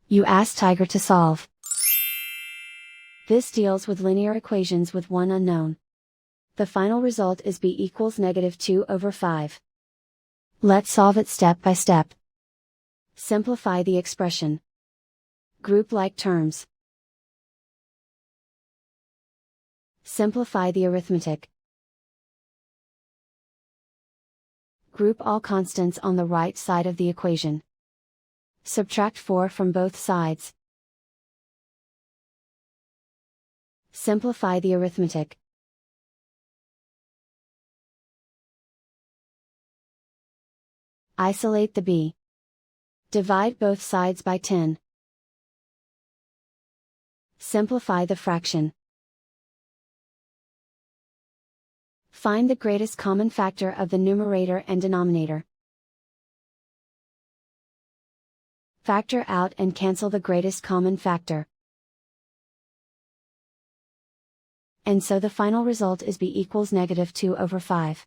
You ask Tiger to solve. This deals with linear equations with one unknown. The final result is b equals -2/5. Let's solve it step by step. Simplify the expression. Group like terms. Simplify the arithmetic. Group all constants on the right side of the equation. Subtract 4 from both sides. Simplify the arithmetic. Isolate the b. Divide both sides by 10. Simplify the fraction. Find the greatest common factor of the numerator and denominator. Factor out and cancel the greatest common factor. And so the final result is b equals -2/5.